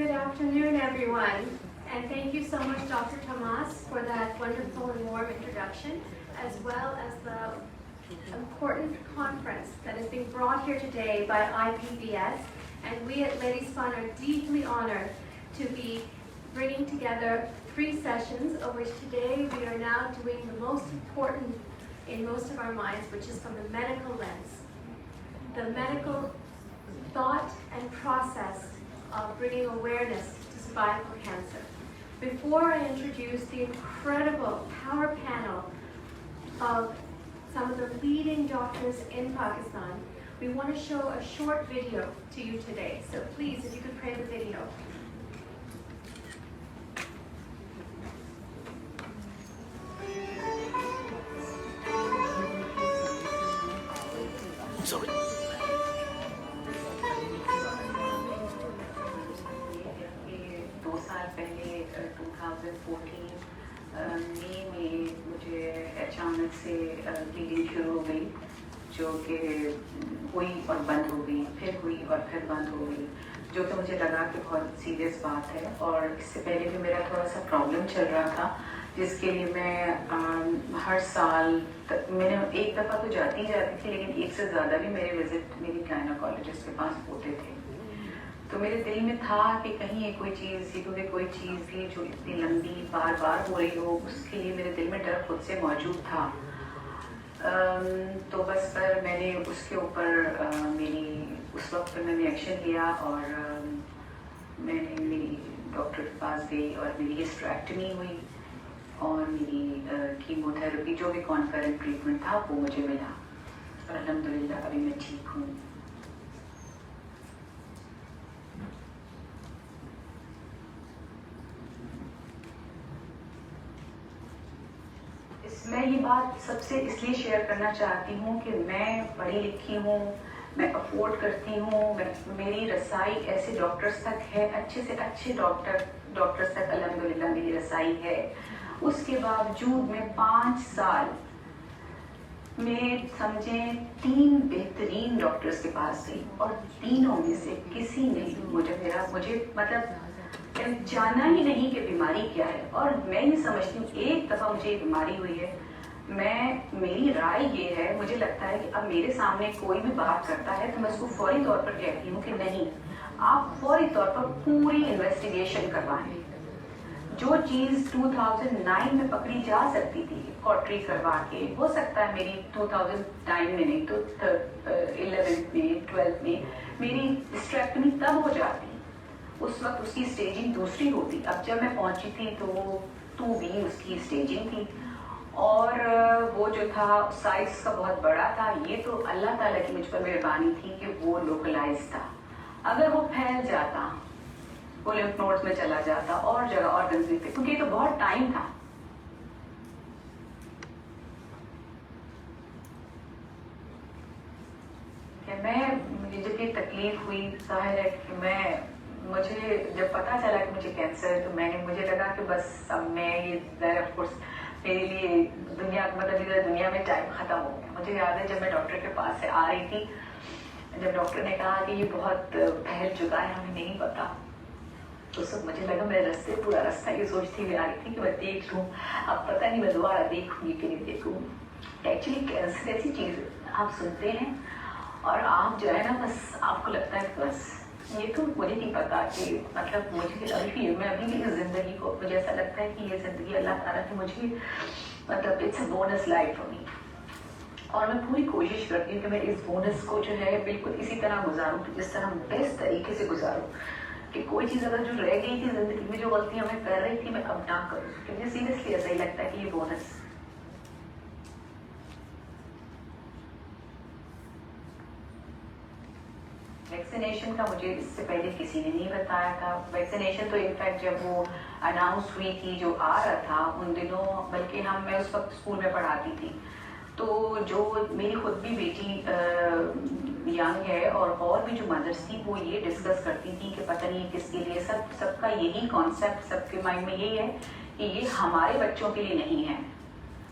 Good afternoon, everyone, and thank you so much, Dr. Tomas, for that wonderful and warm introduction, as well as the important conference that is being brought here today by IPVS. And we at LADIESFUND are deeply honored to be bringing together 3 sessions, of which today we are now doing the most important in most of our minds, which is from the medical lens. The medical thought and process of bringing awareness to cervical cancer. Before I introduce the incredible power panel of some of the leading doctors in Pakistan, we want to show a short video to you today. So please, if you could play the video. Sorry. 2 साल पहले 2014 में मुझे अचानक से bleeding शुरू हो गई, जो कि हुई और बंद हो गई, फिर हुई और फिर बंद हो गई, जो कि मुझे लगा कि बहुत सीरियस बात है। और इससे पहले भी मेरा थोड़ा सा प्रॉब्लम चल रहा था, जिसके लिए मैं हर साल मैंने एक दफ़ा तो जाती थी, लेकिन एक से ज़्यादा भी मेरे विजिट मेरी गायनेकोलॉजिस्ट के पास होते थे। तो मेरे दिल में था कि कहीं ये कोई चीज़, क्योंकि कोई चीज़ भी जो इतनी लंबी बार बार हो रही हो, उसके लिए मेरे दिल में डर खुद से मौजूद था। तो बस पर मैंने उसके ऊपर मेरी उस वक्त पर मैंने एक्शन लिया और मैंने मेरी डॉक्टर के पास गई और मेरी हिस्टेरेक्टमी हुई और मेरी कीमोथेरेपी जो भी कॉन्करेंट ट्रीटमेंट था वो मुझे मिला और अल्हम्दुलिल्लाह अभी मैं ठीक हूँ। मैं ये बात सबसे इसलिए शेयर करना चाहती हूँ कि मैं पढ़ी लिखी हूँ, मैं अफोर्ड करती हूँ, मेरी रसाई ऐसे डॉक्टर्स तक है, अच्छे से अच्छे डॉक्टर्स तक अल्हम्दुलिल्लाह मेरी रसाई है। उसके बावजूद मैं 5 साल में समझें 3 बेहतरीन डॉक्टर्स के पास गई और तीनों में से किसी ने मुझे मतलब जाना ही नहीं कि बीमारी क्या है। और मैं ये समझती हूँ एक दफ़ा मुझे बीमारी हुई है, मेरी राय ये है, मुझे लगता है कि अब मेरे सामने कोई भी बात करता है तो मैं उसको फौरी तौर पर कहती हूँ कि नहीं, आप फौरी तौर पर पूरी इन्वेस्टिगेशन करवाएं। जो चीज़ 2009 में पकड़ी जा सकती थी कॉटरी करवा के, हो सकता है मेरी 2009 में नहीं तो 11 में 12 में मेरी हिस्टेरेक्टमी तब हो जाती, उस वक्त उसकी स्टेजिंग दूसरी होती। अब जब मैं पहुंची थी तो 2B उसकी स्टेजिंग थी और वो जो था साइज का बहुत बड़ा था। ये तो अल्लाह ताला की मुझ पर मेहरबानी थी कि वो लोकलाइज था। अगर वो फैल जाता, वो लिम्फ नोड्स में चला जाता और जगह ऑर्गन्स भी थे, क्योंकि तो बहुत टाइम था। मुझे जब ये तकलीफ हुई, जाहिर है कि मुझे जब पता चला कि मुझे कैंसर है तो मुझे लगा कि बस अब मैं ये ऑफ कोर्स मेरे लिए दुनिया में टाइम ख़त्म हो गया। मुझे याद है जब मैं डॉक्टर के पास से आ रही थी, जब डॉक्टर ने कहा कि ये बहुत फैल चुका है, हमें नहीं पता, तो सब मुझे लगा मैं पूरा रास्ता ये सोचती हुई आ रही थी कि मैं देख लूँ, अब पता नहीं मैं दोबारा देखूँगी कि नहीं देखूँगी। एक्चुअली कैंसर ऐसी चीज़ आप सुनते हैं और आप जो है ना, बस आपको लगता है कि बस ये तो मुझे नहीं पता कि मतलब मैं अभी भी इस ज़िंदगी को, मुझे ऐसा लगता है कि ये ज़िंदगी अल्लाह ताला ने मुझे मतलब it's a bonus life for me. और मैं पूरी कोशिश करती हूँ कि मैं इस बोनस को जो है बिल्कुल इसी तरह गुजारूँ, जिस तरह बेस्ट तरीके से गुजारूँ, कि कोई चीज़ अगर जो रह गई थी ज़िंदगी में, जो गलतियाँ मैं कर रही थी, मैं अब ना करूँ, क्योंकि सीरियसली ऐसा ही लगता है कि ये बोनस। वैक्सीनेशन का मुझे इससे पहले किसी ने नहीं बताया था। वैक्सीनेशन तो इनफैक्ट जब वो अनाउंस हुई थी, जो आ रहा था उन दिनों, बल्कि मैं उस वक्त स्कूल में पढ़ाती थी, तो जो मेरी खुद भी बेटी यंग है और भी जो मदर्स थी वो ये डिस्कस करती थी कि पता नहीं किसके लिए, सबका यही कॉन्सेप्ट सबके माइंड में यही है कि ये हमारे बच्चों के लिए नहीं है,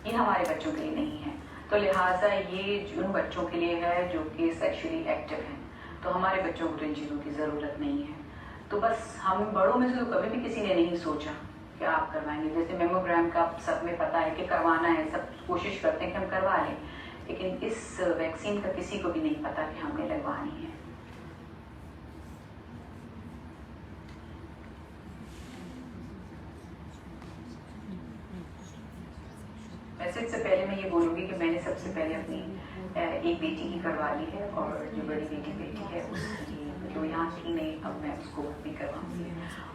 ये हमारे बच्चों के लिए नहीं है, तो लिहाजा ये उन बच्चों के लिए है जो कि सेक्सुअली एक्टिव हैं, तो हमारे बच्चों को इन चीज़ों की ज़रूरत नहीं है। तो बस हम बड़ों में से तो कभी भी किसी ने नहीं सोचा कि आप करवाएंगे। जैसे मेमोग्राम का सब में पता है कि करवाना है, सब कोशिश करते हैं कि हम करवा लें, लेकिन इस वैक्सीन का किसी को भी नहीं पता कि हमने लगवानी है। वैसे इससे पहले मैं ये बोलूँगी कि मैंने सबसे पहले अपनी एक बेटी की करवा ली है, और जो बड़ी बेटी है उसकी जो यहाँ थी नहीं, अब मैं उसको भी करवाऊँगी।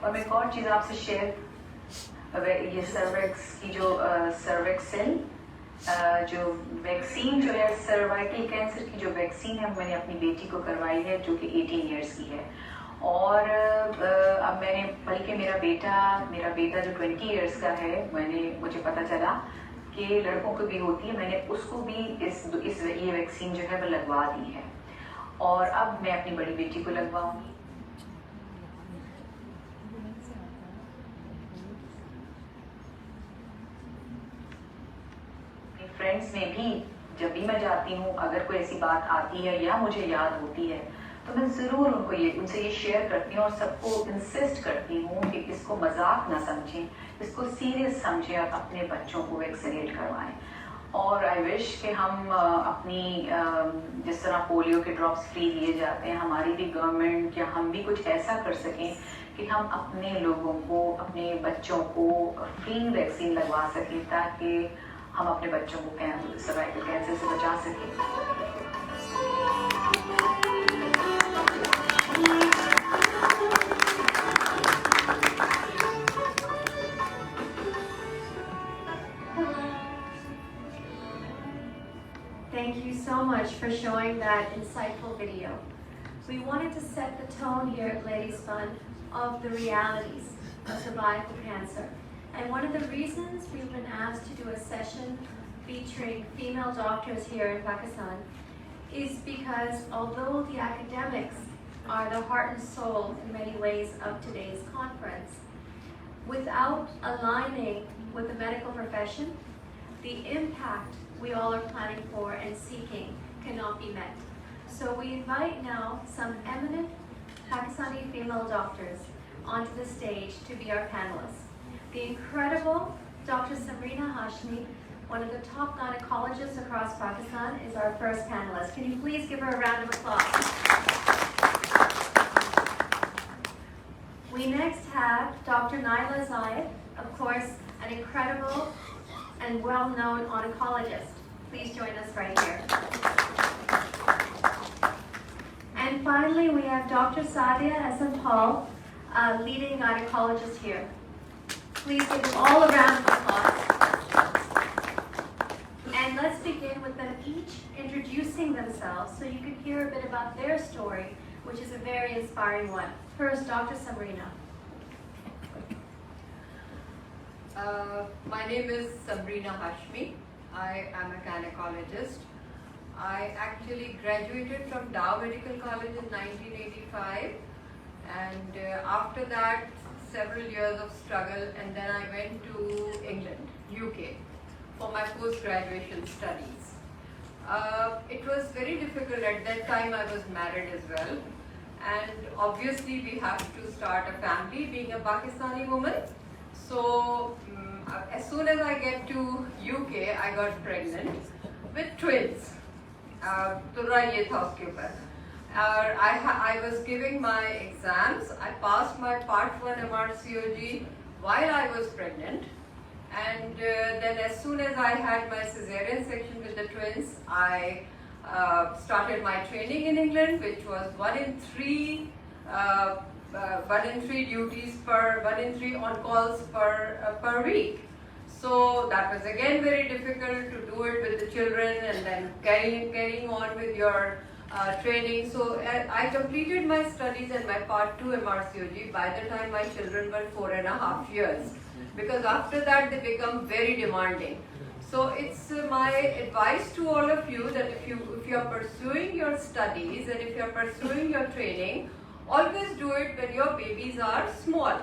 और मैं एक और चीज़ आपसे शेयर, ये सर्विक्स की जो सर्विक्स सेल जो वैक्सीन जो है, सर्वाइकल कैंसर की जो वैक्सीन है, मैंने अपनी बेटी को करवाई है जो कि 18 इयर्स की है। और अब मैंने, बल्कि मेरा बेटा जो 20 इयर्स का है, मुझे पता चला कि लड़कों को भी होती है, मैंने उसको भी ये वैक्सीन जो है वो लगवा दी है, और अब मैं अपनी बड़ी बेटी को लगवाऊंगी। फ्रेंड्स में भी जब भी मैं जाती हूँ, अगर कोई ऐसी बात आती है या मुझे याद होती है, तो मैं जरूर उनसे ये शेयर करती हूँ और सबको इंसिस्ट करती हूँ कि इसको मजाक ना समझें, इसको सीरियस समझें और अपने बच्चों को वैक्सीनेट करवाएं। और आई विश कि हम अपनी जिस तरह पोलियो के ड्रॉप्स फ्री दिए जाते हैं, हमारी भी गवर्नमेंट या हम भी कुछ ऐसा कर सकें कि हम अपने लोगों को, अपने बच्चों को फ्री वैक्सीन लगवा सकें, ताकि हम अपने बच्चों को सर्वाइकल कैंसर से बचा सकें। Thank you so much for showing that insightful video. We wanted to set the tone here at Ladies Fund of the realities of cervical cancer. And one of the reasons we've been asked to do a session featuring female doctors here in Pakistan is because although the academics are the heart and soul in many ways of today's conference, without aligning with the medical profession, the impact we all are planning for and seeking cannot be met. So we invite now some eminent Pakistani female doctors onto the stage to be our panelists. The incredible Dr. Samrina Hashmi, one of the top gynecologists across Pakistan, is our first panelist. Can you please give her a round of applause? We next have Dr. Naila Zahid, of course, an incredible and well-known oncologist. Please join us right here. And finally, we have Dr. Sadiah Ehsan Pal, a leading gynecologist here. Please give them all a round of applause. And let's begin with them each introducing themselves so you can hear a bit about their story, which is a very inspiring one. First, Dr. Samrina. My name is Samrina Hashmi. I am a gynecologist. I actually graduated from Dow Medical College in 1985, and after that several years of struggle, and then I went to England, UK, for my post-graduation studies. It was very difficult. At that time I was married as well, and obviously we have to start a family being a Pakistani woman. So as soon as I get to UK, I got pregnant with twins. I was giving my exams. I passed my Part 1 MRCOG while I was pregnant, and then as soon as I had my cesarean section with the twins, I started my training in England, which was 1 in 3 duties per 1 in 3 on calls per week. So that was again very difficult to do it with the children and then carrying on with your training. So I completed my studies and my Part 2 MRCOG by the time my children were 4.5 years, because after that they become very demanding. So it's my advice to all of you that if you are pursuing your studies and if you are pursuing your training, always do it when your babies are small,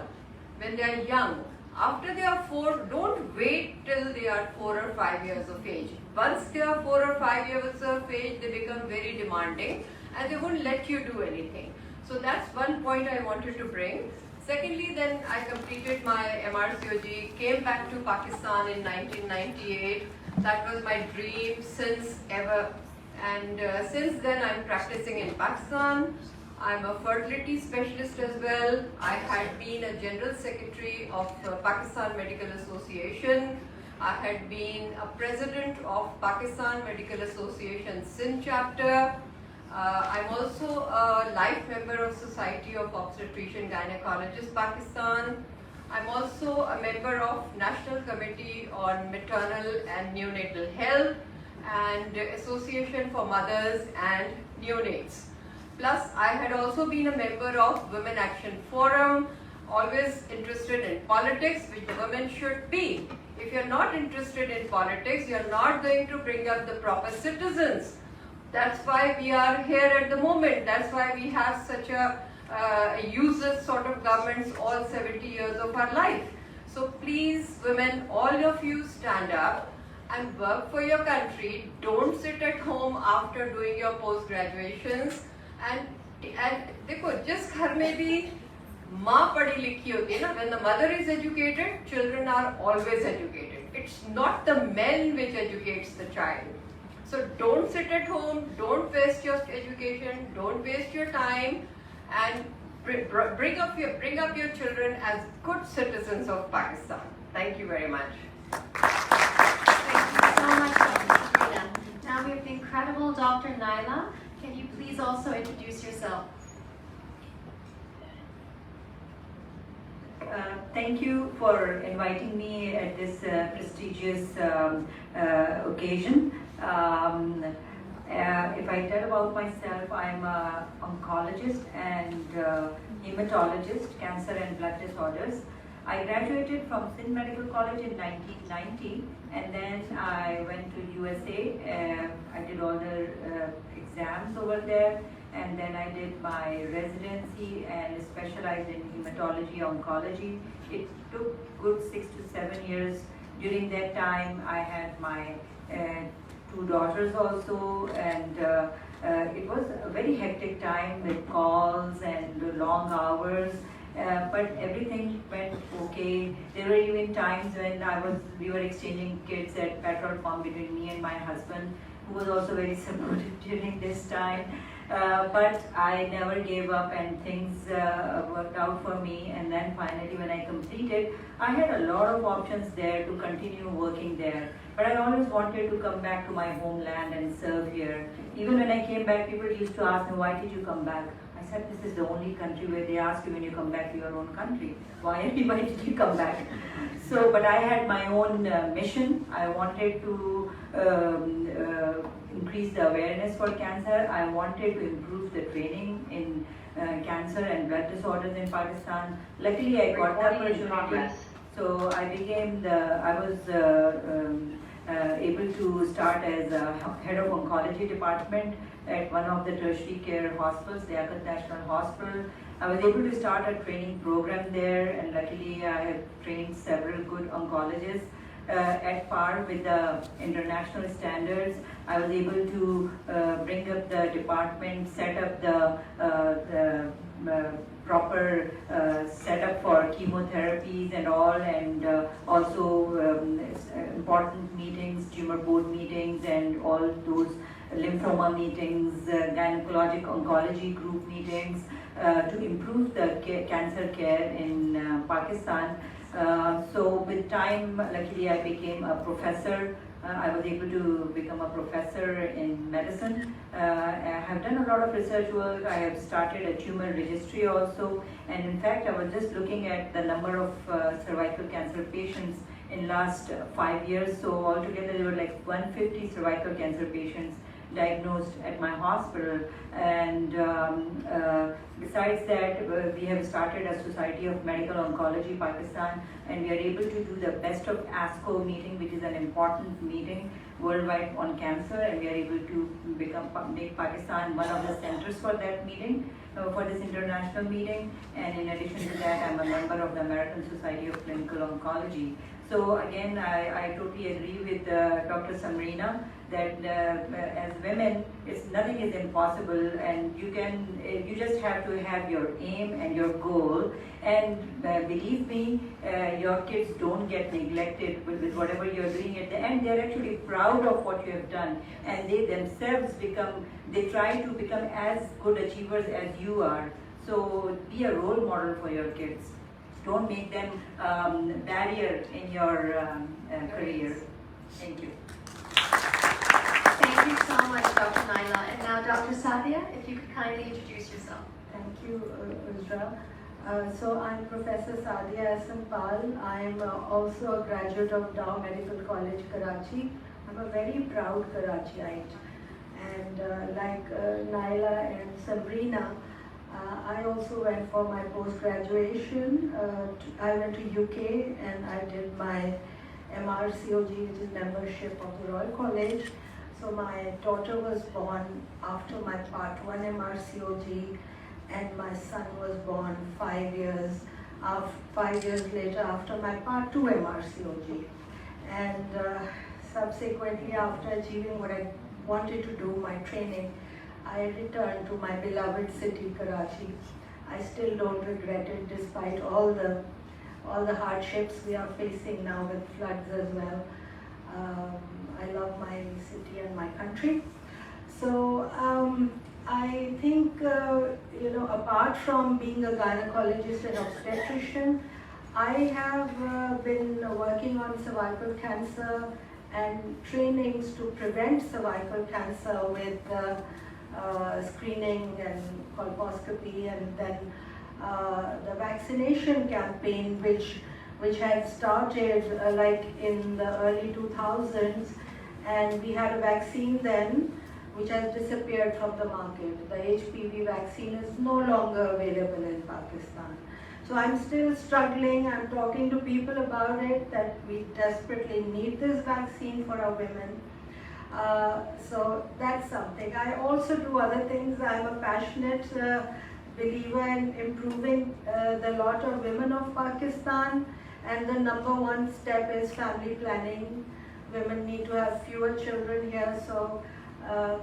when they are young. After they are 4, don't wait till they are 4 or 5 years of age. Once they are 4 or 5 years of age, they become very demanding and they won't let you do anything. So that's one point I wanted to bring. Secondly, then I completed my MRCOG, came back to Pakistan in 1998. That was my dream since ever. And since then I'm practicing in Pakistan. I'm a fertility specialist as well. I had been a general secretary of Pakistan Medical Association. I had been a president of Pakistan Medical Association Sindh chapter. I'm also a life member of Society of Obstetrician Gynecologists Pakistan. I'm also a member of National Committee on Maternal and Neonatal Health and Association for Mothers and Neonates. Plus, I had also been a member of Women Action Forum, always interested in politics, which women should be. If you're not interested in politics, you're not going to bring up the proper citizens. That's why we are here at the moment. That's why we have such a useless sort of governments all 70 years of our life. So please, women, all of you stand up and work for your country. Don't sit at home after doing your post-graduations. And देखो जिस घर में भी माँ पढ़ी लिखी होती है ना, when the mother is educated, children are always educated. It's not the men which educates the child. So don't sit at home, don't waste your education, don't waste your time, and bring up your children as good citizens of Pakistan. Thank you very much. Thank you so much, Dr. Samrina. Now we have the incredible Dr. Naila. Can you please also introduce yourself? Thank you for inviting me at this prestigious occasion. If I tell about myself, I'm an oncologist and hematologist, cancer and blood disorders. I graduated from Sindh Medical College in 1990, and then I went to USA. I did all the exams over there, and then I did my residency and specialized in hematology oncology. It took good 6 to 7 years. During that time, I had my 2 daughters also, and it was a very hectic time with calls and long hours. But everything went okay. There were even times when we were exchanging kids at petrol pump between me and my husband, who was also very supportive during this time. But I never gave up, and things worked out for me. And then finally, when I completed, I had a lot of options there to continue working there. But I always wanted to come back to my homeland and serve here. Even when I came back, people used to ask me, why did you come back? I said, this is the only country where they ask you when you come back to your own country. Why did you come back? So, but I had my own mission. I wanted to increase the awareness for cancer. I wanted to improve the training in cancer and blood disorders in Pakistan. Luckily, I got the opportunity. So I was able to start as a head of oncology department at one of the tertiary care hospitals, the Liaquat National Hospital. I was able to start a training program there, and luckily I have trained several good oncologists at par with the international standards. I was able to bring up the department, set up the proper setup for chemotherapies and all, and also important meetings, tumor board meetings, and all those lymphoma meetings, gynecologic oncology group meetings to improve the cancer care in Pakistan. So with time, luckily I became a professor. I was able to become a professor in medicine. I have done a lot of research work. I have started a tumor registry also. And in fact, I was just looking at the number of cervical cancer patients in last 5 years. So altogether there were like 150 cervical cancer patients diagnosed at my hospital. And besides that, we have started a Society of Medical Oncology Pakistan, and we are able to do the Best of ASCO meeting, which is an important meeting worldwide on cancer, and we are able to make Pakistan one of the centers for that meeting, for this international meeting. And in addition to that, I'm a member of the American Society of Clinical Oncology. So again, I totally agree with Dr. Samrina that as women, nothing is impossible, and you just have to have your aim and your goal. And believe me, your kids don't get neglected with whatever you're doing at the end. They're actually proud of what you have done, and they themselves they try to become as good achievers as you are. So be a role model for your kids. Don't make them barrier in your career. Thank you. Thank you so much, Dr. Naila. And now, Dr. Sadiah, if you could kindly introduce yourself. Thank you, Uzra. So I'm Professor Sadiah Ehsan Pal. I'm also a graduate of Dow Medical College, Karachi. I'm a very proud Karachiite. And like Naila and Samrina, I also went for my post-graduation. I went to UK and I did my MRCOG, which is membership of the Royal College. So my daughter was born after my Part 1 MRCOG, and my son was born 5 years later after my Part 2 MRCOG. And subsequently, after achieving what I wanted to do, my training, I returned to my beloved city, Karachi. I still don't regret it, despite all the hardships we are facing now with floods as well. I love my city and my country. So I think, apart from being a gynecologist and obstetrician, I have been working on cervical cancer and trainings to prevent cervical cancer with screening and colposcopy, and then the vaccination campaign, which had started like in the early 2000s, and we had a vaccine then which has disappeared from the market. The HPV vaccine is no longer available in Pakistan. So I'm still struggling. I'm talking to people about it, that we desperately need this vaccine for our women. So that's something. I also do other things. I'm a passionate believer in improving the lot of women of Pakistan, and the number one step is family planning. Women need to have fewer children here, so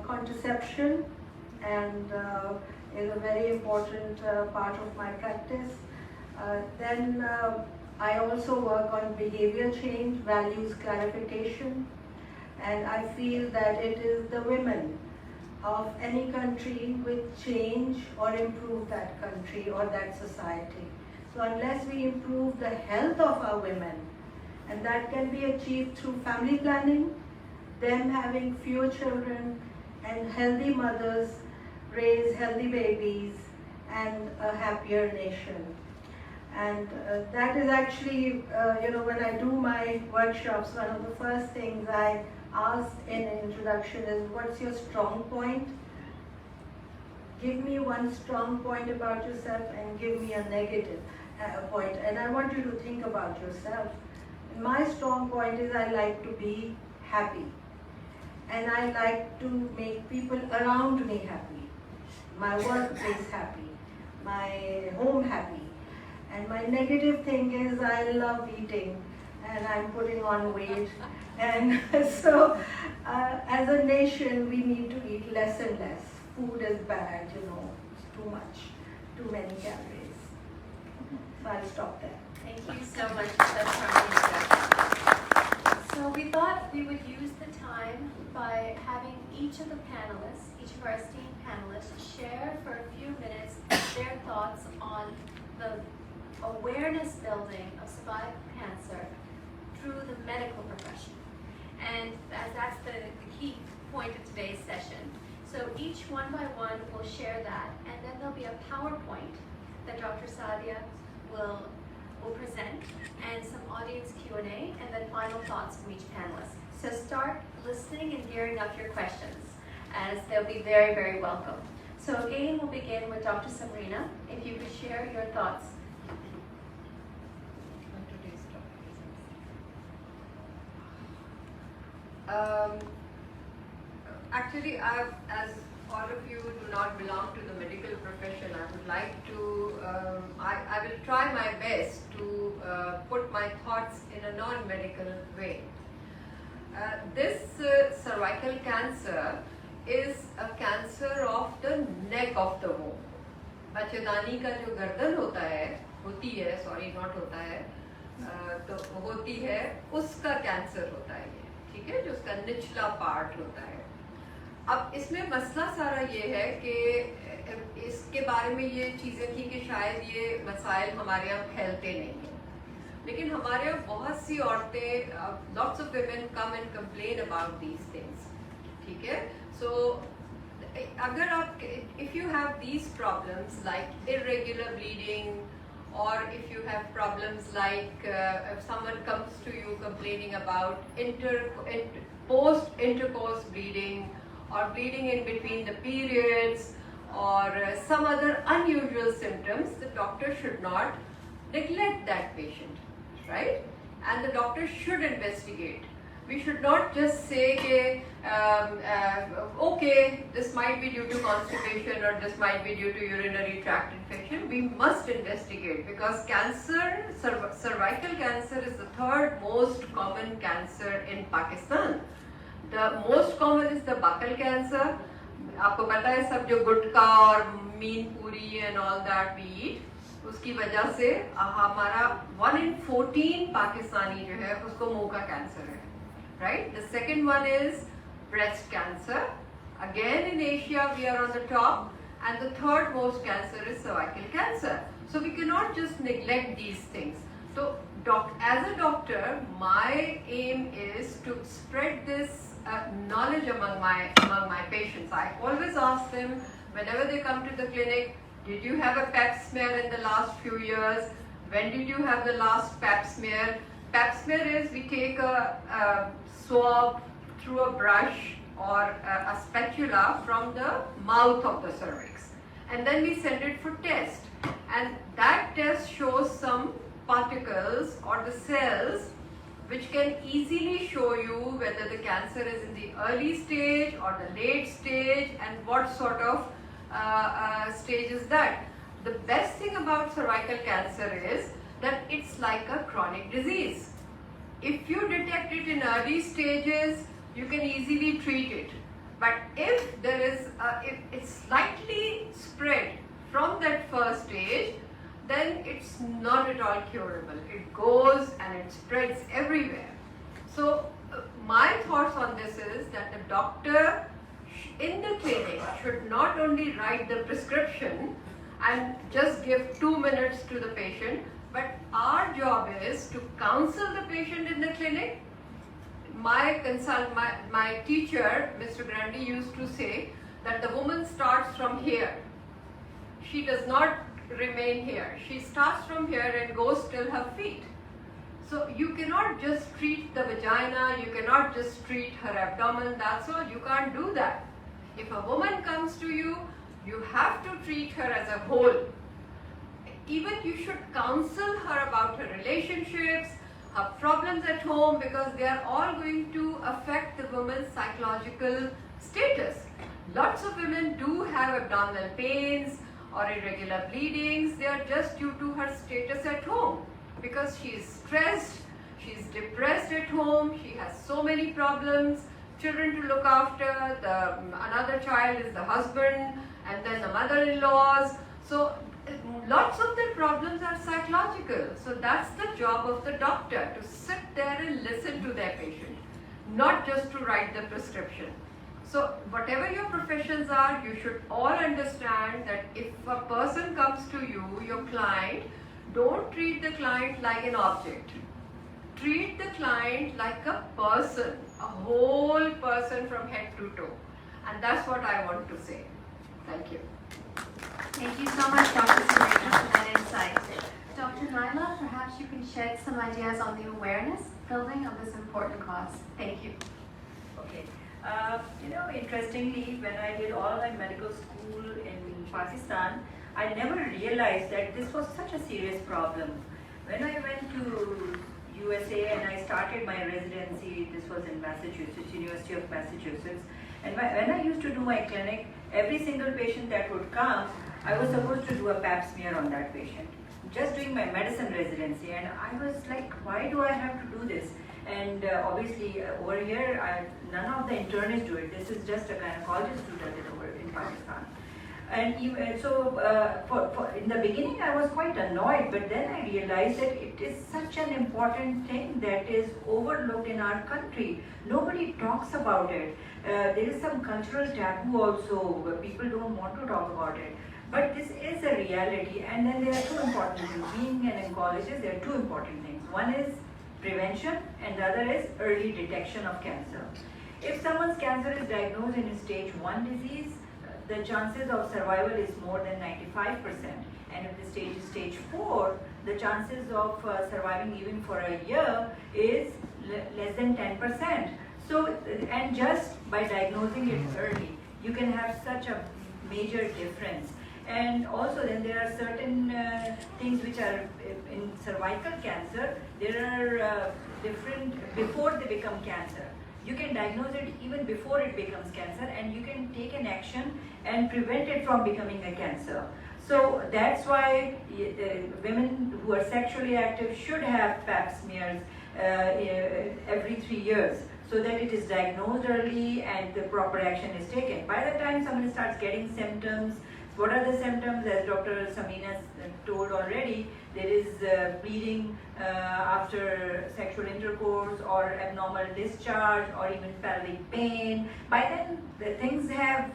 contraception and is a very important part of my practice. Then I also work on behavior change, values clarification, and I feel that it is the women of any country which change or improve that country or that society. So unless we improve the health of our women, and that can be achieved through family planning, them having fewer children, and healthy mothers raise healthy babies and a happier nation. And that is actually, when I do my workshops, one of the first things I asked in an introduction is, what's your strong point? Give me one strong point about yourself and give me a negative point. And I want you to think about yourself. My strong point is I like to be happy. And I like to make people around me happy. My workplace happy. My home happy. And my negative thing is I love eating and I'm putting on weight. And so as a nation, we need to eat less and less. Food is bad, it's too much, too many calories. So I'll stop there. Thank you so much for that introduction. So we thought we would use the time by having each of the panelists, each of our esteemed panelists, share for a few minutes their thoughts on the awareness building of cervical cancer through the medical profession. And that's the key point of today's session. So each one by one will share that, and then there'll be a PowerPoint that Dr. Sadiah will present, and some audience Q&A, and then final thoughts from each panelist. So start listening and gearing up your questions, as they'll be very, very welcome. So again, we'll begin with Dr. Samrina. If you could share your thoughts. Actually, as all of you do not belong to the medical profession, I would like to, I will try my best to put my thoughts in a non-medical way. This cervical cancer is a cancer of the neck of the womb. बच्चेदानी का जो गर्दन होती है, sorry not होता है, तो होती है, उसका कैंसर होता है ये, ठीक है, जो उसका निचला पार्ट होता है. अब इसमें मसला सारा ये है कि इसके बारे में ये चीज़ें थी कि शायद ये मसाइल हमारे यहाँ फैलते नहीं हैं, लेकिन हमारे यहाँ बहुत सी औरतें, lots of women come and complain about these things, ठीक है. So अगर आप, if you have these problems like irregular bleeding, or if you have problems like if someone comes to you complaining about post-intercourse bleeding, or bleeding in between the periods, or some other unusual symptoms, the doctor should not neglect that patient, right? And the doctor should investigate. We should not just say, okay, this might be due to constipation, or this might be due to urinary tract infection. We must investigate, because cancer, cervical cancer is the third most common cancer in Pakistan. The most common is the buccal cancer. आपको पता है सब जो गुटखा और mean पूरी and all that we eat, उसकी वजह से हमारा 1 in 14 पाकिस्तानी जो है उसको मुंह का कैंसर है, right? The second one is breast cancer. Again in Asia we are on the top, and the third most cancer is cervical cancer. So we cannot just neglect these things. So as a doctor, my aim is to spread this knowledge among my patients. I always ask them whenever they come to the clinic, did you have a pap smear in the last few years? When did you have the last pap smear? Pap smear is we take a swab through a brush or a spatula from the mouth of the cervix, and then we send it for test, and that test shows some particles or the cells which can easily show you whether the cancer is in the early stage or the late stage, and what sort of stage is that. The best thing about cervical cancer is that it's like a chronic disease. If you detect it in early stages, you can easily treat it. But if there is, if it's slightly spread from that first stage, then it's not at all curable. It goes and it spreads everywhere. So my thoughts on this is that the doctor in the clinic should not only write the prescription and just give 2 minutes to the patient, but our job is to counsel the patient in the clinic. My teacher, Mr. Grandi, used to say that the woman starts from here. She does not remain here. She starts from here and goes till her feet. So you cannot just treat the vagina, you cannot just treat her abdomen, that's all. You can't do that. If a woman comes to you, you have to treat her as a whole. Even you should counsel her about her relationships, her problems at home, because they are all going to affect the woman's psychological status. Lots of women do have abdominal pains or irregular bleedings. They are just due to her status at home, because she is stressed, she is depressed at home, she has so many problems, children to look after, another child is the husband, and then the mother-in-laws. So lots of their problems are psychological. So that's the job of the doctor, to sit there and listen to their patient, not just to write the prescription. So whatever your professions are, you should all understand that if a person comes to you, your client, don't treat the client like an object. Treat the client like a person, a whole person from head to toe. And that's what I want to say. Thank you. Thank you so much, Dr. Samrina, for that insight. Dr. Naila, perhaps you can shed some ideas on the awareness building of this important cause. Thank you. Okay. Interestingly, when I did all my medical school in Pakistan, I never realized that this was such a serious problem. When I went to USA and I started my residency, this was in Massachusetts, University of Massachusetts, and when I used to do my clinic, every single patient that would come, I was supposed to do a pap smear on that patient. Just doing my medicine residency, and I was like, why do I have to do this? And obviously over here, none of the internists do it. This is just a gynecologist who does it over in Pakistan. And even, so in the beginning I was quite annoyed, but then I realized that it is such an important thing that is overlooked in our country. Nobody talks about it. There is some cultural taboo also. People don't want to talk about it. But this is a reality, and then there are two important things. Being an oncologist, there are two important things. One is prevention, and the other is early detection of cancer. If someone's cancer is diagnosed in stage 1 disease, the chances of survival is more than 95%. And if the stage is stage 4, the chances of surviving even for a year is less than 10%. So, and just by diagnosing it early, you can have such a major difference. And also then there are certain things which are in cervical cancer, there are different, before they become cancer. You can diagnose it even before it becomes cancer, and you can take an action and prevent it from becoming a cancer. So that's why women who are sexually active should have pap smears every 3 years, so that it is diagnosed early and the proper action is taken. By the time someone starts getting symptoms, what are the symptoms? As Dr. Samrina told already, there is bleeding after sexual intercourse, or abnormal discharge, or even pelvic pain. By then, the things have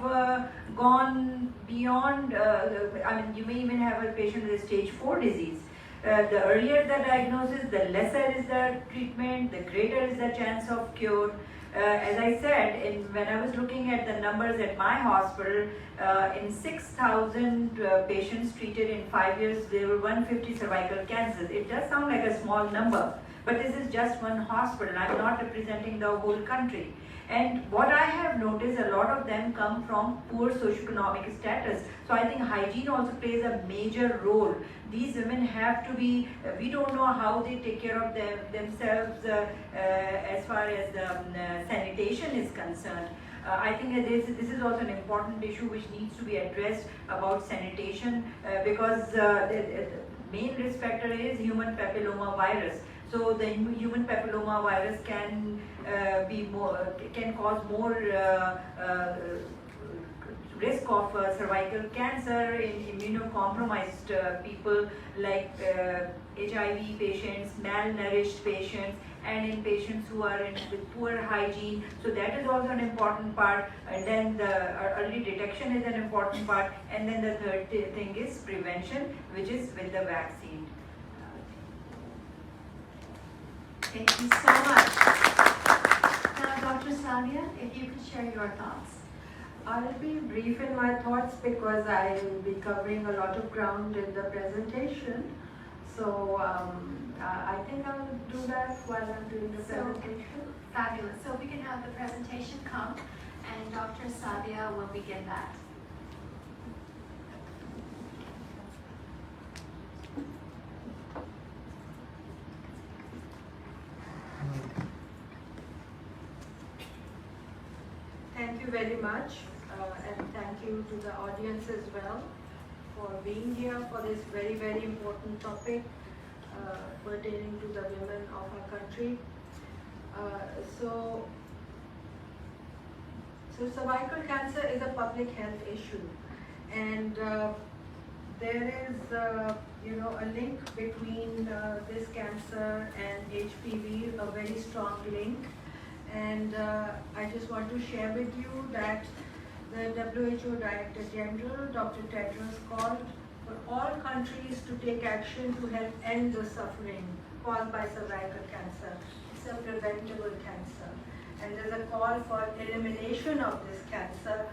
gone beyond, I mean, you may even have a patient with stage 4 disease. The earlier the diagnosis, the lesser is the treatment, the greater is the chance of cure. As I said, when I was looking at the numbers at my hospital, in 6,000 patients treated in 5 years, there were 150 cervical cancers. It does sound like a small number, but this is just one hospital. I'm not representing the whole country. And what I have noticed, a lot of them come from poor socioeconomic status. So I think hygiene also plays a major role. These women have to be, we don't know how they take care of themselves as far as sanitation is concerned. I think that this is also an important issue which needs to be addressed about sanitation, because the main risk factor is human papilloma virus. So the human papilloma virus can cause more risk of cervical cancer in immunocompromised people, like HIV patients, malnourished patients, and in patients who are with poor hygiene. So that is also an important part. And then the early detection is an important part. And then the third thing is prevention, which is with the vaccine. Thank you so much. Now, Dr. Sadiah, if you could share your thoughts. I'll be brief in my thoughts because I will be covering a lot of ground in the presentation. So I think I'll do that while I'm doing the presentation. Fabulous. So we can have the presentation come, and Dr. Sadiah will begin that. Thank you very much, and thank you to the audience as well for being here for this very, very important topic pertaining to the women of our country. So cervical cancer is a public health issue, and there is a link between this cancer and HPV, a very strong link. And I just want to share with you that the WHO Director General, Dr. Tedros, called for all countries to take action to help end the suffering caused by cervical cancer. It's a preventable cancer. And there's a call for elimination of this cancer.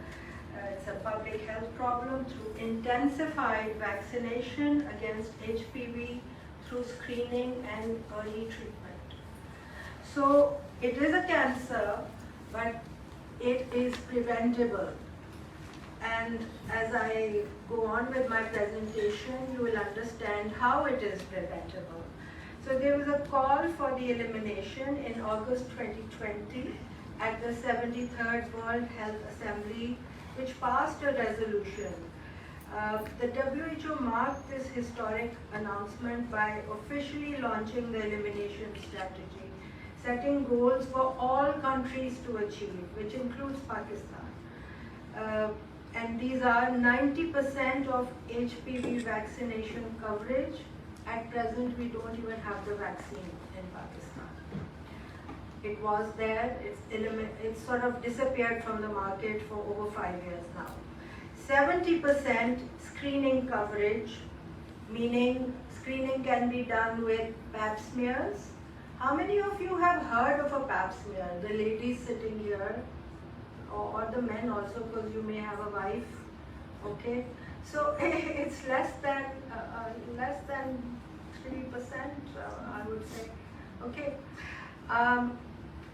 It's a public health problem through intensified vaccination against HPV through screening and early treatment. So it is a cancer, but it is preventable. And as I go on with my presentation, you will understand how it is preventable. So there was a call for the elimination in August 2020 at the 73rd World Health Assembly, which passed a resolution. The WHO marked this historic announcement by officially launching the elimination strategy, setting goals for all countries to achieve, which includes Pakistan. And these are 90% of HPV vaccination coverage. At present, we don't even have the vaccine in Pakistan. It was there, it's sort of disappeared from the market for over 5 years now. 70% screening coverage, meaning screening can be done with pap smears. How many of you have heard of a pap smear? The ladies sitting here, or the men also, because you may have a wife. Okay, so it's less than 3%, I would say. Okay,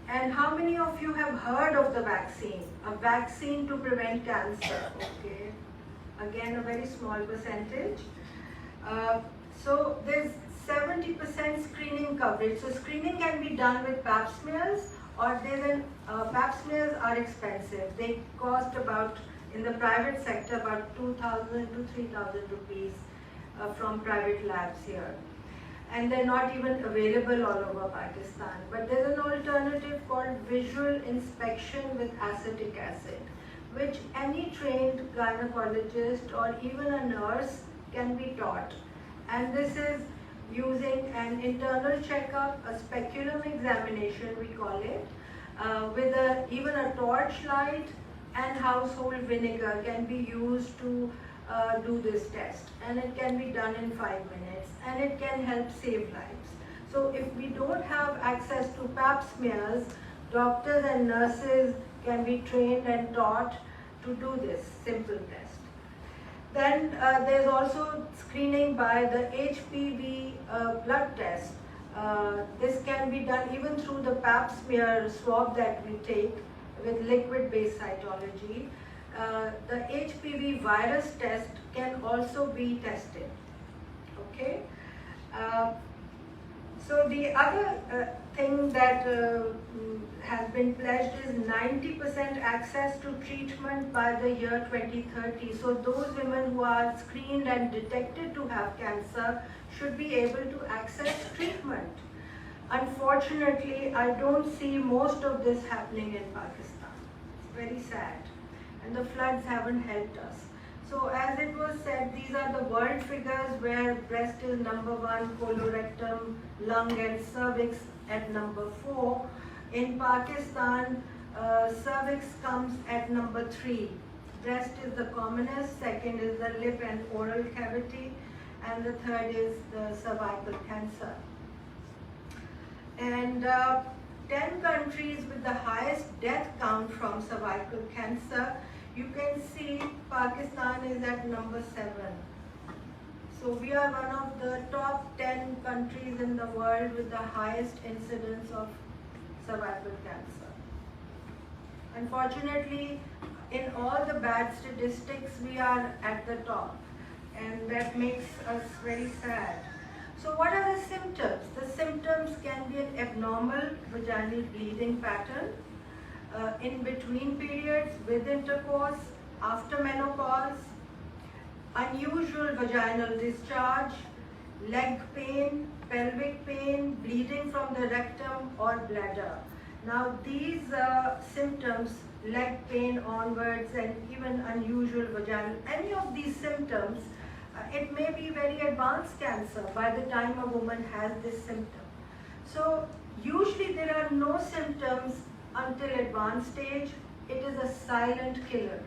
and how many of you have heard of the vaccine? A vaccine to prevent cancer. Okay, again a very small percentage. So there's 70% screening coverage. So screening can be done with pap smears, or pap smears are expensive. They cost about, in the private sector, about 2,000 to 3,000 rupees from private labs here. And they're not even available all over Pakistan. But there's an alternative called visual inspection with acetic acid, which any trained gynecologist or even a nurse can be taught. And this is using an internal checkup, a speculum examination we call it, with even a torchlight and household vinegar can be used to do this test, and it can be done in 5 minutes, and it can help save lives. So if we don't have access to pap smears, doctors and nurses can be trained and taught to do this simple test. Then there's also screening by the HPV blood test. This can be done even through the pap smear swab that we take with liquid-based cytology. The HPV virus test can also be tested. Okay. So the other thing that has been pledged is 90% access to treatment by the year 2030. So those women who are screened and detected to have cancer should be able to access treatment. Unfortunately, I don't see most of this happening in Pakistan. It's very sad. And the floods haven't helped us. So as it was said, these are the world figures where breast is number 1, colorectum, lung and cervix at number 4. In Pakistan, cervix comes at number 3. Breast is the commonest, second is the lip and oral cavity, and the third is the cervical cancer. And 10 countries with the highest death count from cervical cancer, you can see Pakistan is at number 7. So we are one of the top 10 countries in the world with the highest incidence of cervical cancer. Unfortunately, in all the bad statistics, we are at the top, and that makes us very sad. So what are the symptoms? The symptoms can be an abnormal vaginal bleeding pattern, in between periods, with intercourse, after menopause, unusual vaginal discharge, leg pain, pelvic pain, bleeding from the rectum or bladder. Now these symptoms, leg pain onwards and even unusual vaginal, any of these symptoms, it may be very advanced cancer by the time a woman has this symptom. So usually there are no symptoms until advanced stage. It is a silent killer.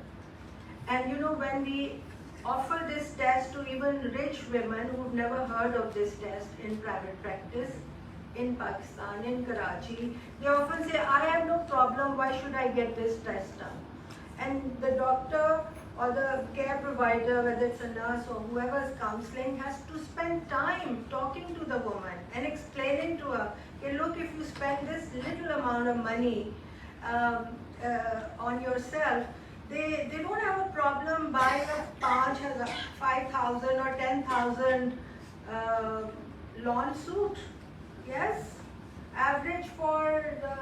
And you know, when we offer this test to even rich women who've never heard of this test in private practice, in Pakistan, in Karachi, they often say, I have no problem, why should I get this test done? And the doctor or the care provider, whether it's a nurse or whoever is counseling, has to spend time talking to the woman and explaining to her, okay, look, if you spend this little amount of money on yourself, they don't have a problem buying a 5,000 or 10,000 lawn suit. Yes, average for the,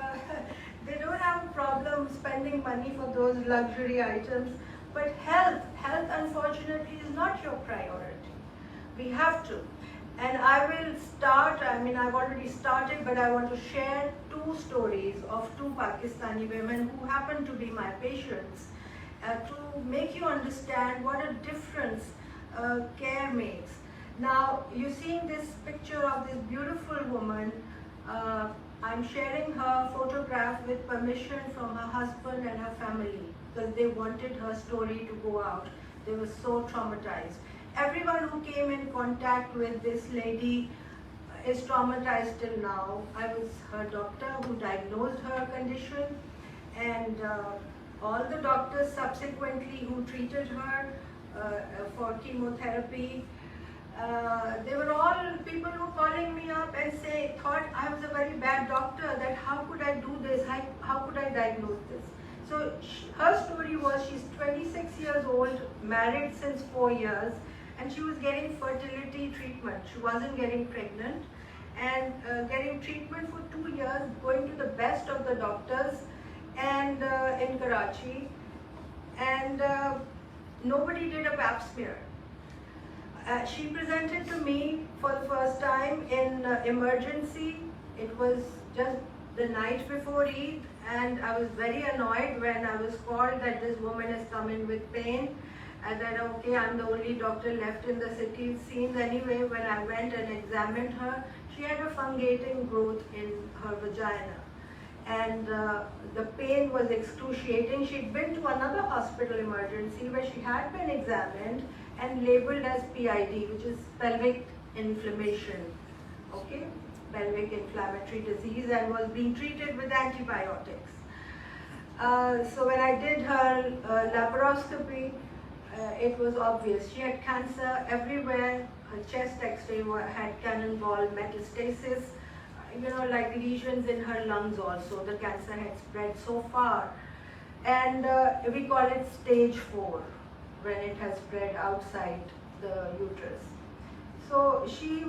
they don't have a problem spending money for those luxury items. But health unfortunately is not your priority. We have to. And I will start, I've already started, but I want to share two stories of two Pakistani women who happen to be my patients to make you understand what a difference care makes. Now, you're seeing this picture of this beautiful woman. I'm sharing her photograph with permission from her husband and her family because they wanted her story to go out. They were so traumatized. Everyone who came in contact with this lady is traumatized till now. I was her doctor who diagnosed her condition, and all the doctors subsequently who treated her for chemotherapy, they were all people who were calling me up and thought I was a very bad doctor, that how could I do this, how could I diagnose this. So her story was, she's 26 years old, married since 4 years, and she was getting fertility treatment. She wasn't getting pregnant, and getting treatment for 2 years, going to the best of the doctors and in Karachi, and nobody did a pap smear. She presented to me for the first time in emergency. It was just the night before Eid, and I was very annoyed when I was called that this woman has come in with pain. And then, okay, I'm the only doctor left in the city, it seems. Anyway, when I went and examined her, she had a fungating growth in her vagina. And the pain was excruciating. She'd been to another hospital emergency where she had been examined and labeled as PID, which is pelvic inflammation, okay? Pelvic inflammatory disease, and was being treated with antibiotics. So when I did her laparoscopy, it was obvious. She had cancer everywhere. Her chest x-ray had cannonball metastasis, like lesions in her lungs also. The cancer had spread so far. And we call it stage 4, when it has spread outside the uterus. So she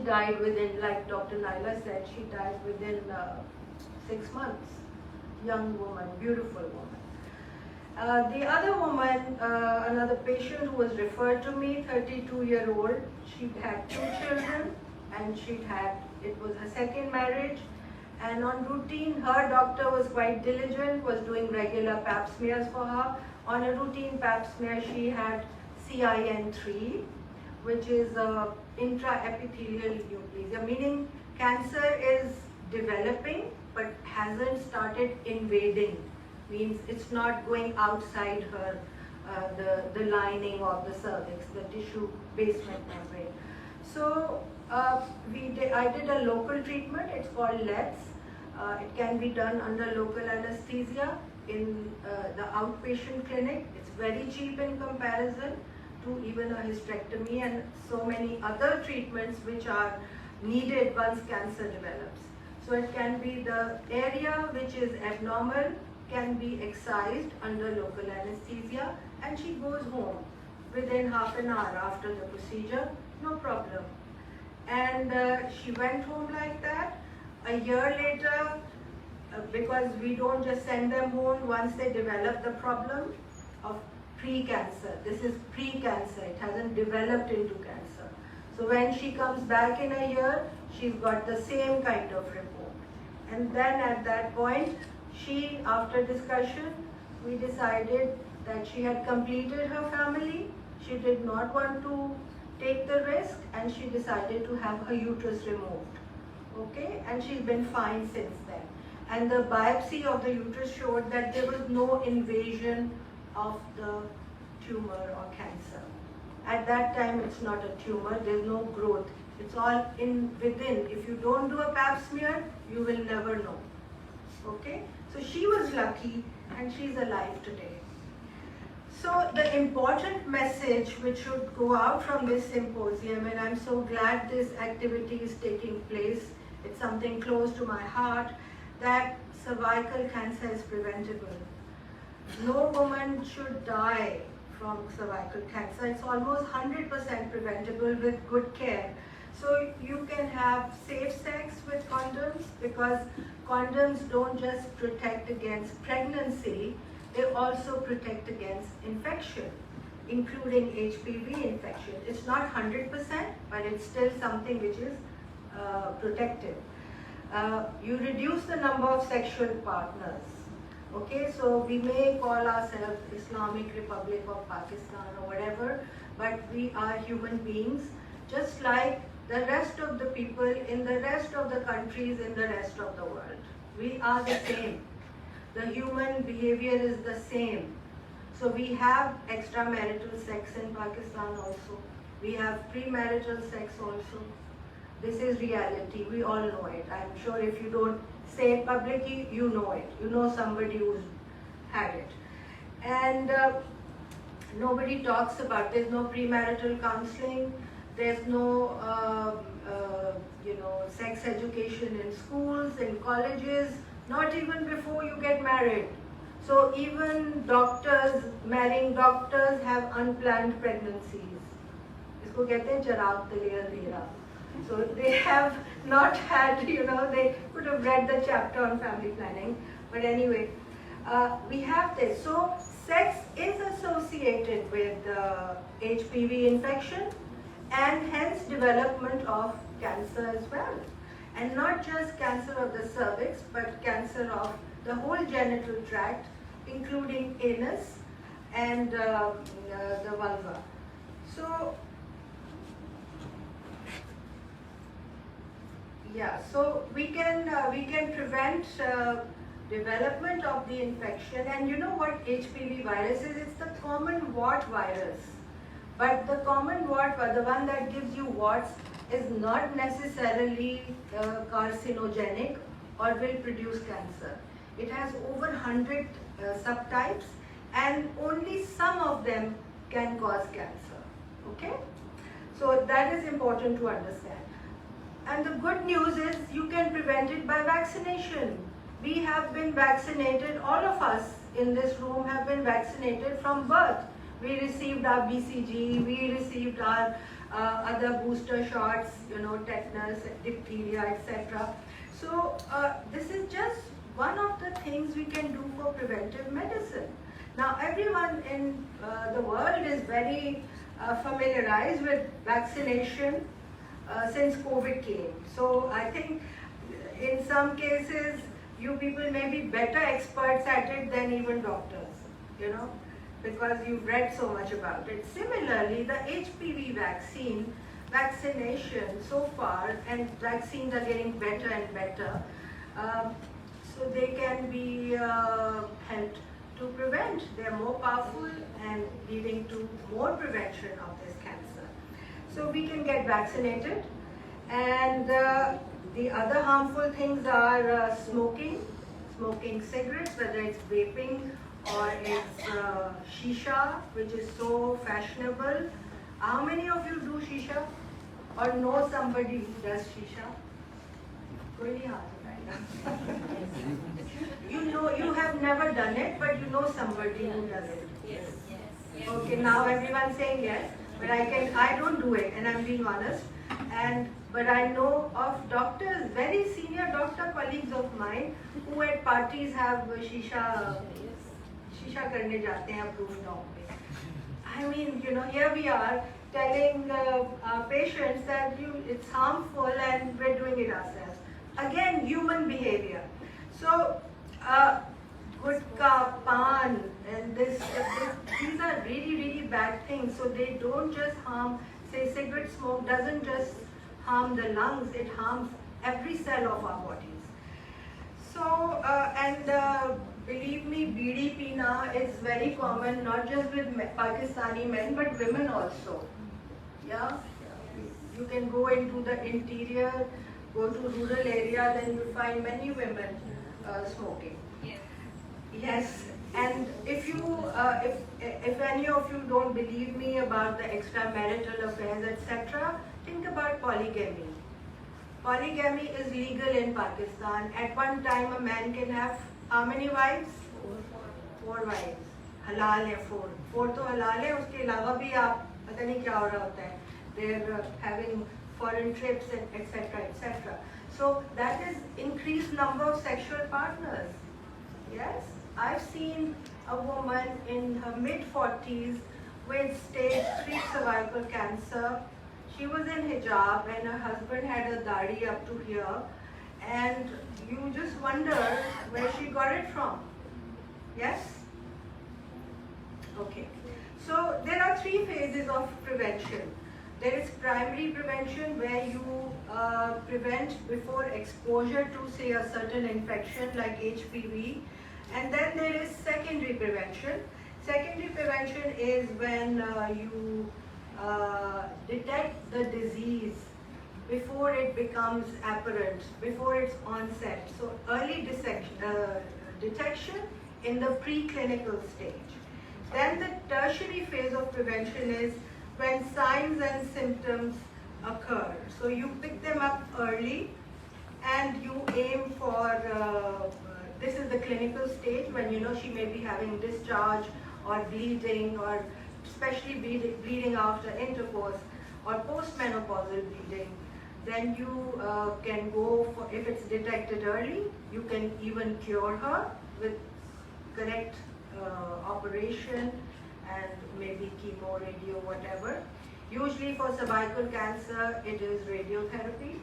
died within, like Dr. Naila said, she died within 6 months. Young woman, beautiful woman. The other woman, another patient who was referred to me, 32-year-old, she had 2 children, and it was her second marriage, and on routine, her doctor was quite diligent, was doing regular pap smears for her. On a routine pap smear, she had CIN3, which is intraepithelial neoplasia, meaning cancer is developing but hasn't started invading. Means it's not going outside her, the lining of the cervix, the tissue basement membrane. So I did a local treatment. It's called LETS. It can be done under local anesthesia in the outpatient clinic. It's very cheap in comparison to even a hysterectomy and so many other treatments which are needed once cancer develops. So it can be the area which is abnormal, can be excised under local anesthesia, and she goes home within half an hour after the procedure, no problem. And she went home like that. A year later, because we don't just send them home once they develop the problem of pre-cancer. This is pre-cancer, it hasn't developed into cancer. So when she comes back in a year, she's got the same kind of report. And then at that point, after discussion, we decided that she had completed her family. She did not want to take the risk, and she decided to have her uterus removed. Okay, and she's been fine since then. And the biopsy of the uterus showed that there was no invasion of the tumor or cancer. At that time, it's not a tumor, there's no growth. It's all within. If you don't do a pap smear, you will never know. Okay, so she was lucky, and she's alive today. So the important message which should go out from this symposium, and I'm so glad this activity is taking place, it's something close to my heart, that cervical cancer is preventable. No woman should die from cervical cancer. It's almost 100% preventable with good care. So you can have safe sex with condoms, because condoms don't just protect against pregnancy, they also protect against infection. including HPV infection. It's not 100%, but it's still something which is protective. You reduce the number of sexual partners. Okay, so we may call ourselves Islamic Republic of Pakistan or whatever, but we are human beings, just like the rest of the people in the rest of the countries in the rest of the world. We are the same. The human behavior is the same. So we have extramarital sex in Pakistan also. We have premarital sex also. This is reality. We all know it. I'm sure if you don't say it publicly, you know it. You know somebody who's had it. And nobody talks about, there's no premarital counseling, there's no sex education in schools, in colleges, not even before you get married. So even doctors, marrying doctors have unplanned pregnancies. Isko kehte hain charab taliya dera. So they have not had, they could have read the chapter on family planning. But anyway, we have this. So sex is associated with HPV infection and hence development of cancer as well. And not just cancer of the cervix, but cancer of the whole genital tract, including anus and the vulva. So, yeah, so we can prevent development of the infection. And you know what HPV virus is? It's the common wart virus. But the common wart, the one that gives you warts, is not necessarily carcinogenic or will produce cancer. It has over 100 subtypes, and only some of them can cause cancer. Okay? So that is important to understand. And the good news is you can prevent it by vaccination. We have been vaccinated, all of us in this room have been vaccinated from birth. We received our BCG, we received our other booster shots, tetanus, diphtheria, etc. So this is just one of the things we can do for preventive medicine. Now everyone in the world is very familiarized with vaccination since COVID came. So I think in some cases you people may be better experts at it than even doctors, because you've read so much about it. Similarly, the HPV vaccination so far, and vaccines are getting better and better, so they can be helped to prevent. They're more powerful and leading to more prevention of this cancer. So we can get vaccinated. And the other harmful things are smoking cigarettes, whether it's vaping or it's shisha, which is so fashionable. How many of you do shisha or know somebody who does shisha? Koi nahi haath uthaega. You have never done it, but you know somebody who does it. Yes. Okay, now everyone's saying yes, but I don't do it, and I'm being honest. But I know of doctors, very senior doctor colleagues of mine, who at parties have shisha karne jate hain rooftop pe. I mean, here we are telling our patients that it's harmful and we're doing it ourselves. Again, human behavior. So, gutka, pan, and these are really, really bad things. So they don't just harm, say cigarette smoke doesn't just harm the lungs, it harms every cell of our bodies. So, believe me, bidi pina is very common, not just with Pakistani men, but women also. Yeah? You can go into the interior, go to rural area, then you find many women smoking. Yes. And if any of you don't believe me about the extramarital affairs, etc., think about polygamy. Polygamy is legal in Pakistan. At one time, a man can have how many wives? 4 wives. Halal hai 4. 4 to halal hai. Uske alawa bhi aap pata nahi kya ho raha hota hai. They're having foreign trips, etc., etc. So that is increased number of sexual partners. Yes, I've seen a woman in her mid-40s with stage 3 cervical cancer. She was in hijab and her husband had a dadi up to here, and you just wonder where she got it from. Yes? Okay. So there are 3 phases of prevention. There is primary prevention, where you prevent before exposure to, say, a certain infection like HPV. And then there is secondary prevention. Secondary prevention is when you detect the disease before it becomes apparent, before its onset. So early detection in the preclinical stage. Then the tertiary phase of prevention is when signs and symptoms occur. So you pick them up early and you aim for, this is the clinical stage when you know she may be having discharge or bleeding, or especially bleeding after intercourse or postmenopausal bleeding. Then you can go for, if it's detected early, you can even cure her with correct operation and maybe chemo, radio, whatever. Usually for cervical cancer, it is radiotherapy.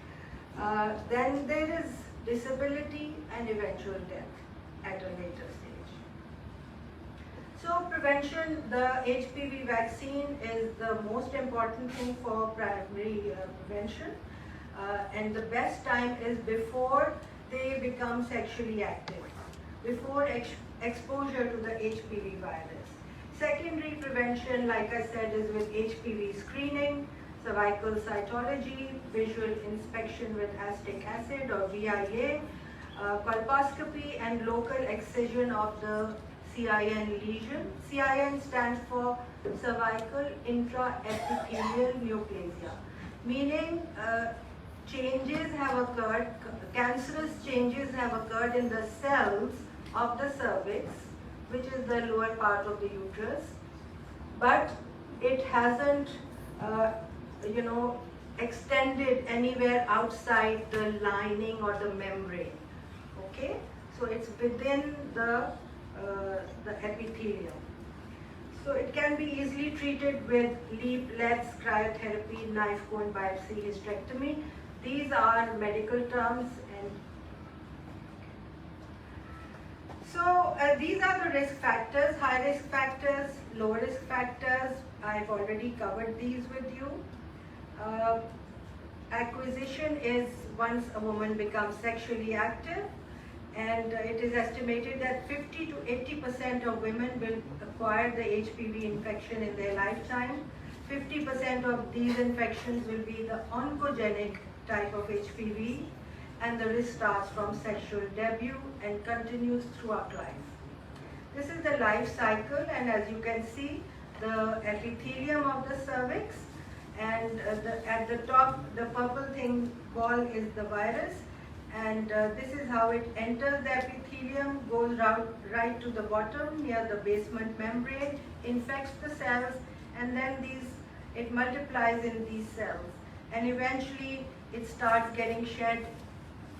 Then there is disability and eventual death at a later stage. So prevention, the HPV vaccine is the most important thing for primary prevention. And the best time is before they become sexually active, before exposure to the HPV virus. Secondary prevention, like I said, is with HPV screening, cervical cytology, visual inspection with acetic acid or VIA, colposcopy, and local excision of the CIN lesion. CIN stands for cervical intraepithelial neoplasia, meaning changes have occurred, cancerous changes have occurred in the cells of the cervix, which is the lower part of the uterus, but it hasn't, extended anywhere outside the lining or the membrane. Okay, so it's within the epithelium. So it can be easily treated with LEAP, LETS, cryotherapy, knife cone biopsy, hysterectomy. These are medical terms, and so these are the risk factors, high risk factors, low risk factors. I've already covered these with you. Acquisition is once a woman becomes sexually active, and it is estimated that 50 to 80% of women will acquire the HPV infection in their lifetime. 50% of these infections will be the oncogenic type of HPV, and the risk starts from sexual debut and continues throughout life. This is the life cycle, and as you can see, the epithelium of the cervix, and at the top, the purple ball is the virus, and this is how it enters the epithelium, goes right to the bottom near the basement membrane, infects the cells, and then it multiplies in these cells, and eventually it starts getting shed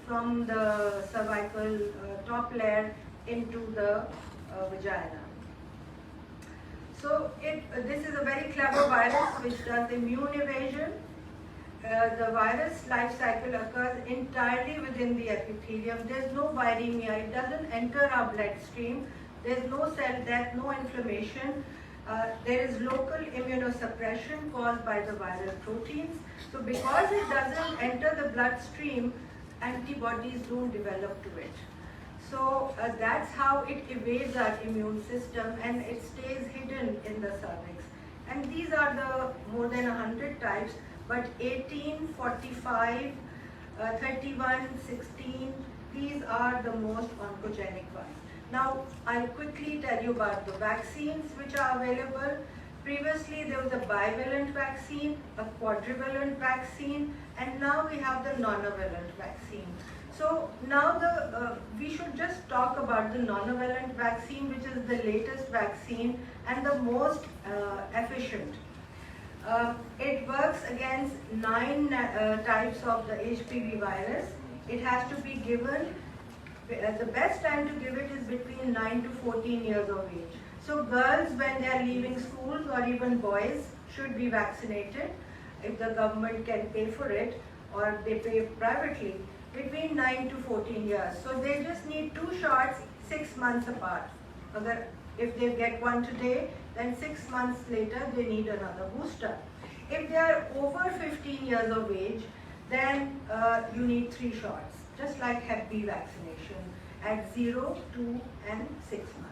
from the cervical top layer into the vagina. So this is a very clever virus which does immune evasion. The virus life cycle occurs entirely within the epithelium. There's no viremia, it doesn't enter our bloodstream. There's no cell death, no inflammation. There is local immunosuppression caused by the viral proteins. So because it doesn't enter the bloodstream, antibodies don't develop to it. So that's how it evades our immune system, and it stays hidden in the cervix. And these are the more than 100 types, but 18, 45, 31, 16, these are the most oncogenic ones. Now, I'll quickly tell you about the vaccines which are available. Previously, there was a bivalent vaccine, a quadrivalent vaccine, and now we have the nonavalent vaccine. So now we should just talk about the nonavalent vaccine, which is the latest vaccine and the most efficient. It works against 9 types of the HPV virus. It has to be given, the best time to give it is between 9 to 14 years of age. So girls, when they are leaving schools, or even boys, should be vaccinated if the government can pay for it, or they pay privately, between 9 to 14 years. So they just need 2 shots 6 months apart. If they get one today, then 6 months later they need another booster. If they are over 15 years of age, then you need 3 shots, just like Hep B vaccination at 0, 2 and 6 months.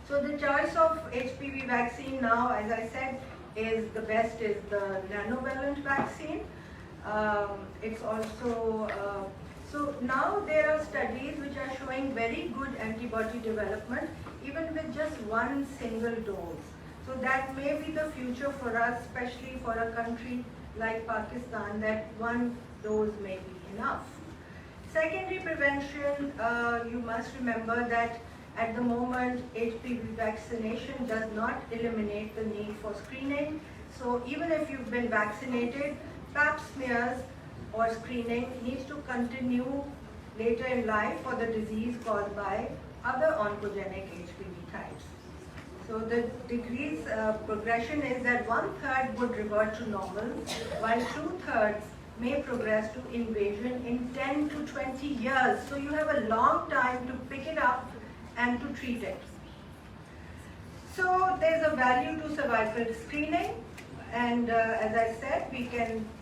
So the choice of HPV vaccine now, as I said, is the best is the nanovalent vaccine. It's also, so now there are studies which are showing very good antibody development even with just one single dose. So that may be the future for us, especially for a country like Pakistan, that one dose may be enough. Secondary prevention, you must remember that at the moment HPV vaccination does not eliminate the need for screening. So even if you've been vaccinated, pap smears or screening needs to continue later in life for the disease caused by other oncogenic HPV types. So the degrees progression is that 1/3 would revert to normal, while 2/3 may progress to invasion in 10 to 20 years. So you have a long time to pick it up and to treat it. So there's a value to cervical screening, and as I said,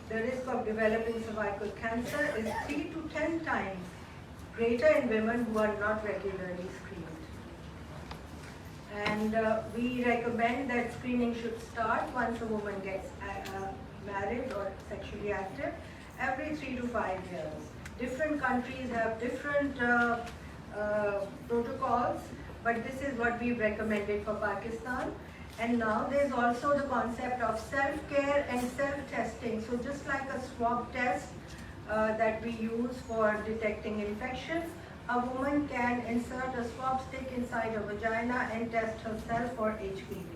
the risk of developing cervical cancer is 3 to 10 times greater in women who are not regularly screened. And we recommend that screening should start once a woman gets married or sexually active every 3 to 5 years. Different countries have different protocols, but this is what we've recommended for Pakistan. And now there's also the concept of self-care and self-testing. So just like a swab test that we use for detecting infections, a woman can insert a swab stick inside her vagina and test herself for HPV.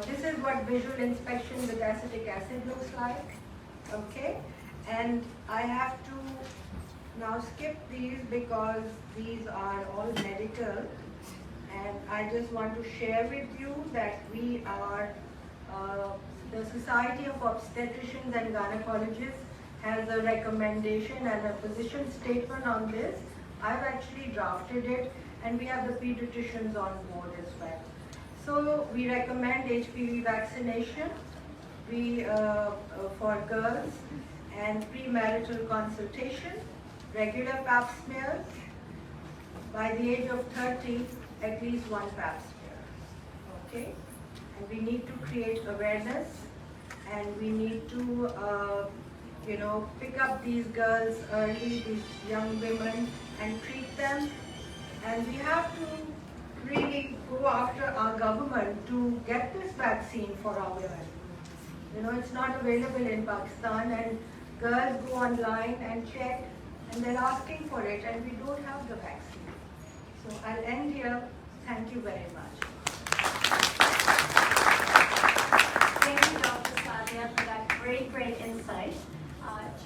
This is what visual inspection with acetic acid looks like. Okay, and I have to now skip these because these are all medical, and I just want to share with you that we are, the Society of Obstetricians and Gynecologists has a recommendation and a position statement on this. I've actually drafted it, and we have the pediatricians on board as well. So we recommend HPV vaccination for girls, and premarital consultation, regular pap smears, by the age of 30, at least one pap smear. Okay? And we need to create awareness, and we need to pick up these girls early, these young women, and treat them. And we have to really go after our government to get this vaccine for our women. It's not available in Pakistan, and girls go online and check, and they're asking for it, and we don't have the vaccine. So I'll end here. Thank you very much. Thank you, Dr. Sadiah, for that great insight.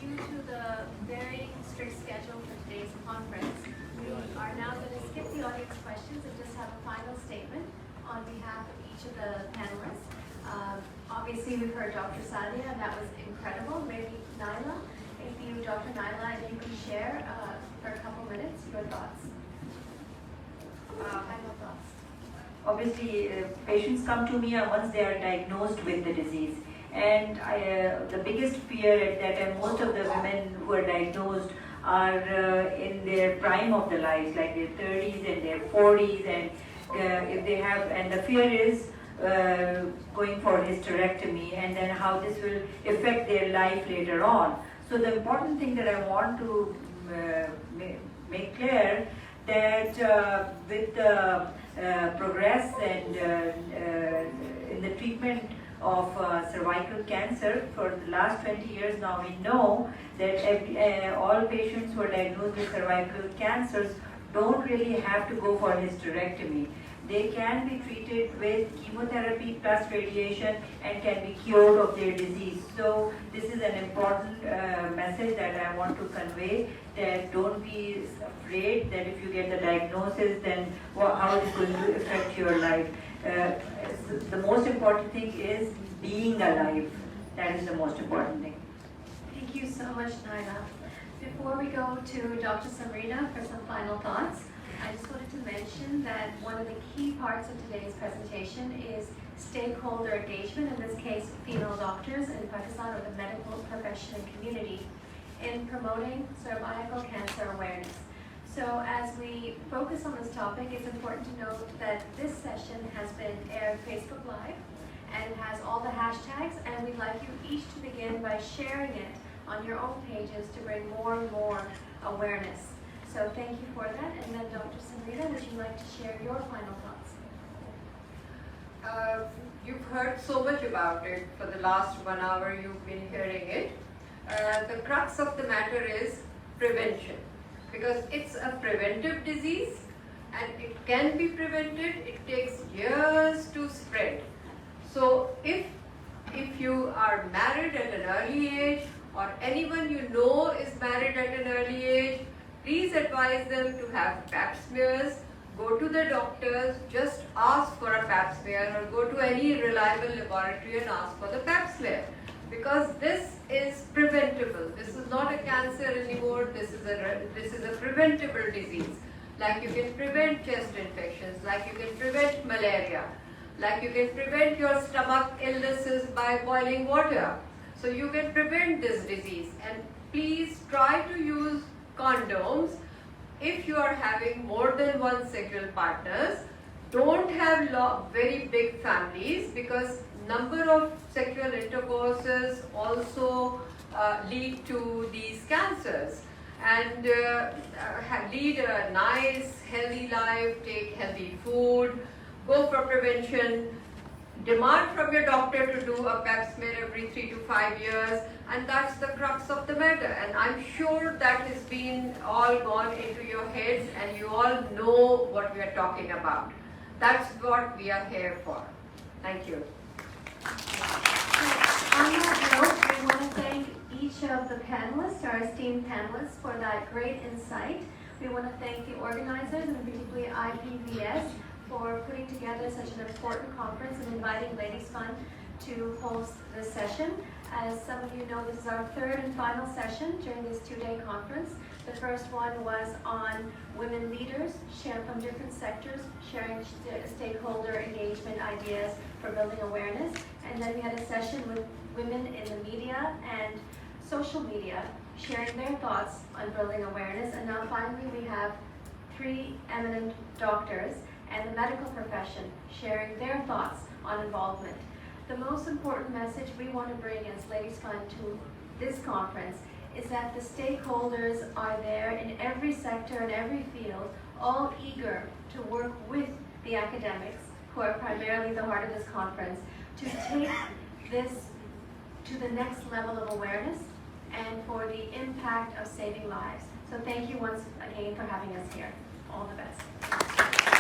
Due to the very strict schedule for today's conference, we are now going to skip the audience questions and just have a final statement on behalf of each of the panelists. Obviously, we've heard Dr. Sadiah, and that was incredible. Maybe Naila, Dr. Naila, if you can share for a couple minutes your thoughts. Final thoughts. Obviously, patients come to me once they are diagnosed with the disease. And the biggest fear is that most of the women who are diagnosed are in their prime of their lives, like their 30s and their 40s, and if they have, and the fear is going for hysterectomy, and then how this will affect their life later on. So the important thing that I want to make clear that with the progress and in the treatment of cervical cancer for the last 20 years now, we know that all patients who are diagnosed with cervical cancers don't really have to go for hysterectomy. They can be treated with chemotherapy plus radiation and can be cured of their disease. So this is an important message message that I want to convey, that don't be afraid that if you get the diagnosis, then how it is going to affect your life. The most important thing is being alive. That is the most important thing. Thank you so much, Naila. Before we go to Dr. Samrina for some final thoughts, I just wanted to mention that one of the key parts of today's presentation is stakeholder engagement, in this case female doctors in Pakistan or the medical profession and community, in promoting cervical cancer awareness. So as we focus on this topic, it's important to note that this session has been aired Facebook Live and it has all the hashtags, and we'd like you each to begin by sharing it on your own pages to bring more and more awareness. So thank you for that. And then Dr. Samrina, would you like to share your final thoughts? You've heard so much about it for the last 1 hour. You've been hearing it. The crux of the matter is prevention, because it's a preventive disease and it can be prevented. It takes years to spread. So if you are married at an early age, or anyone you know is married at an early age, please advise them to have pap smears. Go to the doctors, just ask for a pap smear, or go to any reliable laboratory and ask for the pap smear. Because this is preventable. This is not a cancer anymore. This is a preventable disease. Like you can prevent chest infections, like you can prevent malaria, like you can prevent your stomach illnesses by boiling water. So you can prevent this disease. And please try to use condoms if you are having more than one sexual partners. Don't have very big families, because number of sexual intercourses also lead to these cancers. And lead a nice, healthy life, take healthy food, go for prevention, demand from your doctor to do a pap smear every 3 to 5 years, and that's the crux of the matter. And I'm sure that has been all gone into your heads and you all know what we are talking about. That's what we are here for. Thank you. On that note, we want to thank each of the panelists, our esteemed panelists, for that great insight. We want to thank the organizers, and particularly IPVS, for putting together such an important conference and inviting Ladies Fund to host this session. As some of you know, this is our third and final session during this 2-day conference. The first one was on women leaders from different sectors, sharing stakeholder engagement ideas for building awareness. And then we had a session with women in the media and social media, sharing their thoughts on building awareness. And now finally we have 3 eminent doctors and the medical profession sharing their thoughts on involvement. The most important message we want to bring as Ladies Fund to this conference is that the stakeholders are there in every sector and every field, all eager to work with the academics, who are primarily the heart of this conference, to take this to the next level of awareness and for the impact of saving lives. So thank you once again for having us here. All the best.